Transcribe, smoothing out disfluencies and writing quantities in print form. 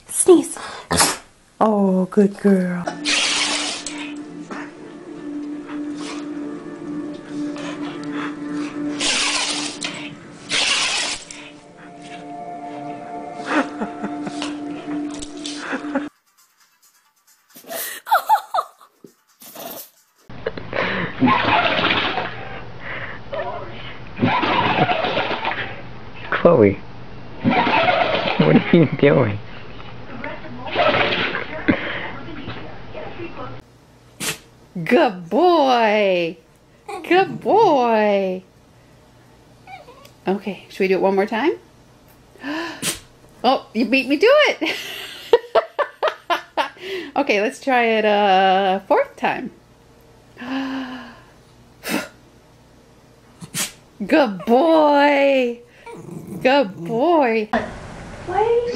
Sneeze. Oh, good girl. Chloe, what are you doing? Good boy. Good boy. Okay, should we do it one more time? Oh, you beat me to it. Okay, let's try it a fourth time. Good boy. Good boy. Wait.